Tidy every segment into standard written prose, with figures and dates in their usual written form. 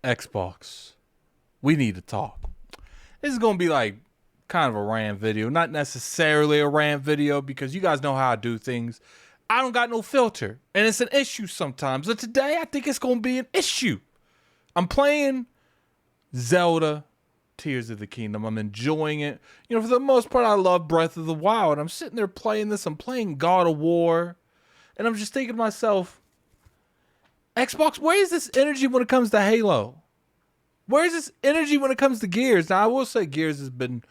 Xbox, we need to talk. This is going to be like kind of a rant video. Not necessarily a rant video because you guys know how I do things. I don't got no filter. And it's an issue sometimes. But today, I think it's going to be an issue. I'm playing Zelda Tears of the Kingdom. I'm enjoying it. You know, for the most part, I love Breath of the Wild. I'm sitting there playing this. I'm playing God of War. And I'm just thinking to myself, Xbox, where is this energy when it comes to Halo? Where is this energy when it comes to Gears? Now, I will say Gears has been,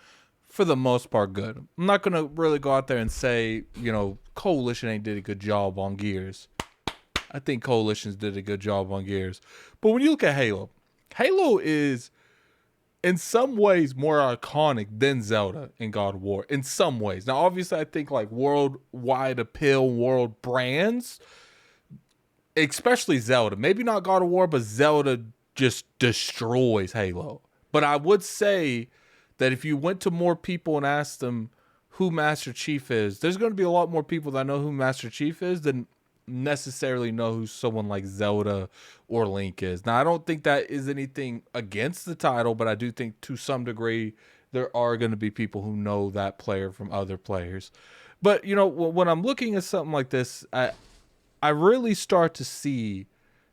for the most part, good. I'm not going to really go out there and say, you know, Coalition ain't did a good job on Gears. I think Coalitions did a good job on Gears. But when you look at Halo, Halo is, in some ways, more iconic than Zelda and God of War. In some ways. Now, obviously, I think, like, worldwide appeal, world brands, especially Zelda. Maybe not God of War, but Zelda just destroys Halo. But I would say that if you went to more people and asked them who Master Chief is, there's going to be a lot more people that know who Master Chief is than necessarily know who someone like Zelda or Link is. Now, I don't think that is anything against the title, but I do think to some degree there are going to be people who know that player from other players. But, you know, when I'm looking at something like this, I really start to see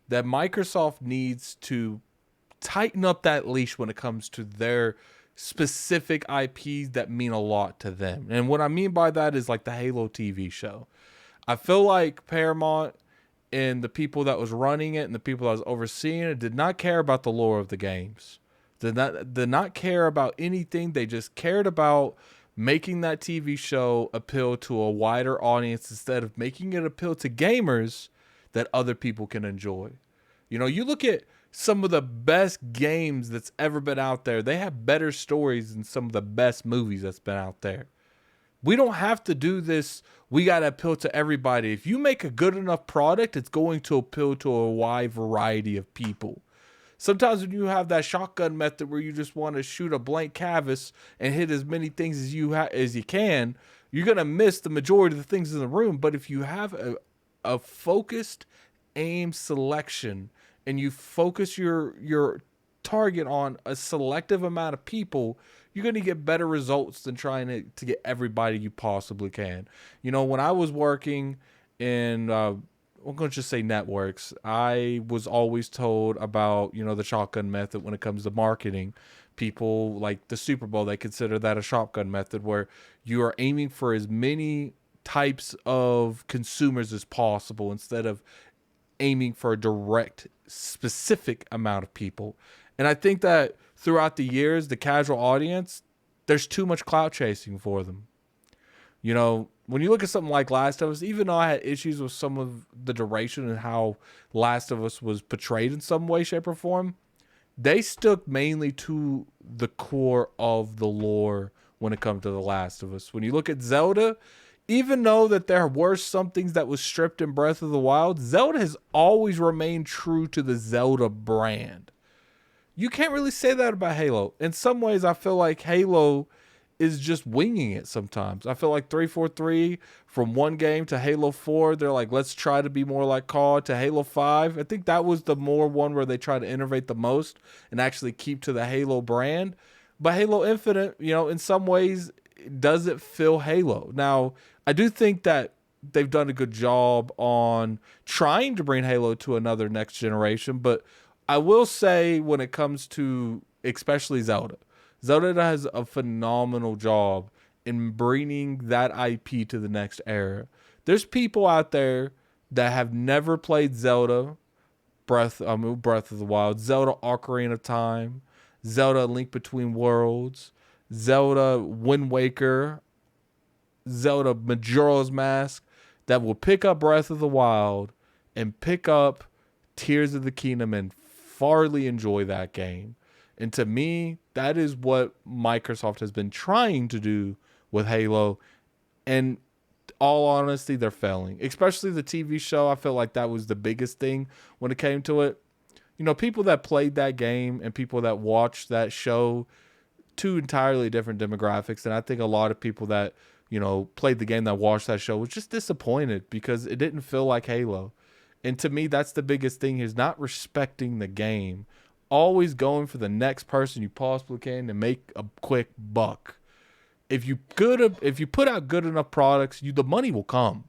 that Microsoft needs to tighten up that leash when it comes to their specific IPs that mean a lot to them. And what I mean by that is like the Halo TV show. I feel like Paramount and the people that was running it and the people that was overseeing it did not care about the lore of the games. Did not care about anything. They just cared about making that TV show appeal to a wider audience instead of making it appeal to gamers that other people can enjoy. You know, you look at some of the best games that's ever been out there. They have better stories than some of the best movies that's been out there. We don't have to do this. We got to appeal to everybody. If you make a good enough product, it's going to appeal to a wide variety of people. Sometimes when you have that shotgun method where you just want to shoot a blank canvas and hit as many things as you can, you're going to miss the majority of the things in the room. But if you have a focused aim selection and you focus your target on a selective amount of people, you're going to get better results than trying to get everybody you possibly can. You know, when I was working in, I'm going to just say networks, I was always told about, you know, the shotgun method when it comes to marketing. People like the Super Bowl, they consider that a shotgun method where you are aiming for as many types of consumers as possible instead of aiming for a direct, specific amount of people. And I think that throughout the years, the casual audience, there's too much clout chasing for them. You know, when you look at something like Last of Us, even though I had issues with some of the duration and how Last of Us was portrayed in some way, shape, or form, they stuck mainly to the core of the lore when it comes to The Last of Us. When you look at Zelda, even though that there were some things that was stripped in Breath of the Wild, Zelda has always remained true to the Zelda brand. You can't really say that about Halo. In some ways, I feel like Halo is just winging it sometimes. I feel like 343 from one game to Halo 4, they're like, let's try to be more like COD, to Halo 5. I think that was the more one where they try to innovate the most and actually keep to the Halo brand. But Halo Infinite, you know, in some ways, doesn't feel Halo. Now, I do think that they've done a good job on trying to bring Halo to another next generation, but I will say when it comes to especially Zelda does a phenomenal job in bringing that IP to the next era. There's people out there that have never played Zelda, Breath of the Wild, Zelda Ocarina of Time, Zelda Link Between Worlds, Zelda Wind Waker, Zelda Majora's Mask, that will pick up Breath of the Wild and pick up Tears of the Kingdom and thoroughly enjoy that game. And to me, that is what Microsoft has been trying to do with Halo. And all honesty, they're failing. Especially the TV show. I feel like that was the biggest thing when it came to it. You know, people that played that game and people that watched that show, two entirely different demographics. And I think a lot of people that, you know, played the game that watched that show was just disappointed because it didn't feel like Halo. And to me, that's the biggest thing, is not respecting the game always going for the next person you possibly can to make a quick buck. If you put out good enough products, the money will come.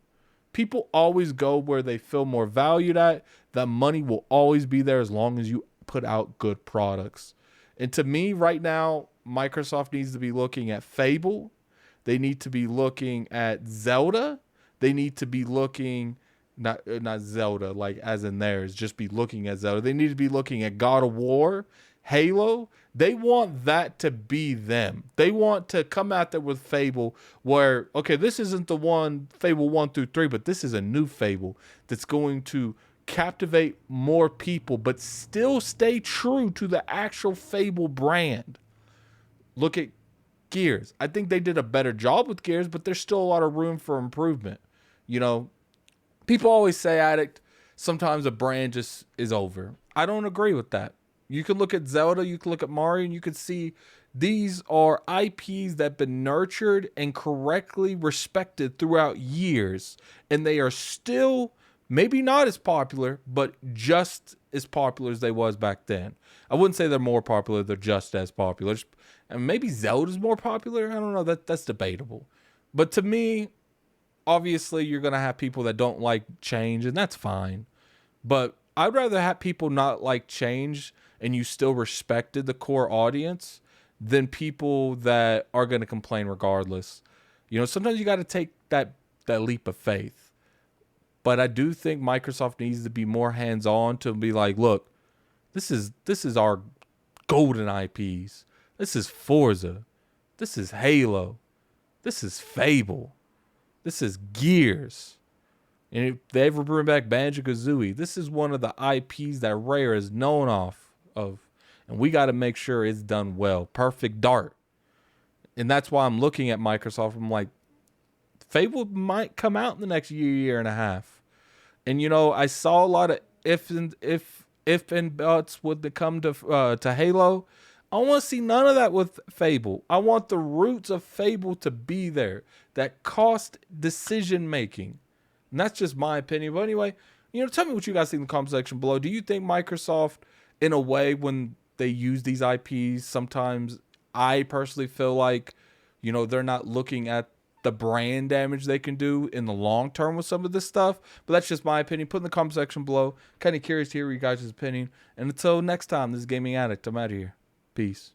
People always go where they feel more valued at. That money will always be there as long as you put out good products. And to me, right now, Microsoft needs to be looking at Fable. They need to be looking at Zelda. They need to be looking, not Zelda, like as in theirs, just be looking at Zelda. They need to be looking at God of War, Halo. They want that to be them. They want to come out there with Fable where, okay, this isn't the one, Fable 1 through 3, but this is a new Fable that's going to captivate more people, but still stay true to the actual Fable brand. Look at Gears. I think they did a better job with Gears, but there's still a lot of room for improvement. You know, people always say Addict, sometimes a brand just is over. I don't agree with that. You can look at Zelda, you can look at Mario, and you can see these are IPs that have been nurtured and correctly respected throughout years, and they are still maybe not as popular, but just as popular as they was back then. I wouldn't say they're more popular, they're just as popular. And maybe Zelda's more popular. I don't know. That's debatable. But to me, obviously, you're going to have people that don't like change, and that's fine. But I'd rather have people not like change and you still respected the core audience than people that are going to complain regardless. You know, sometimes you got to take that leap of faith. But I do think Microsoft needs to be more hands-on to be like, look, this is our golden IPs. This is Forza. This is Halo. This is Fable. This is Gears. And if they ever bring back Banjo-Kazooie, this is one of the IPs that Rare is known off of. And we got to make sure it's done well. Perfect Dark. And that's why I'm looking at Microsoft. I'm like, Fable might come out in the next year and a half. And, you know, I saw a lot of if and buts when it come to Halo. I want to see none of that with Fable. I want the roots of Fable to be there. That cost decision making. And that's just my opinion. But anyway, you know, tell me what you guys think in the comment section below. Do you think Microsoft, in a way, when they use these IPs, sometimes I personally feel like, you know, they're not looking at the brand damage they can do in the long term with some of this stuff. But that's just my opinion. Put in the comment section below. Kind of curious to hear your guys' opinion. And until next time, this is Gaming Addict. I'm out of here. Peace.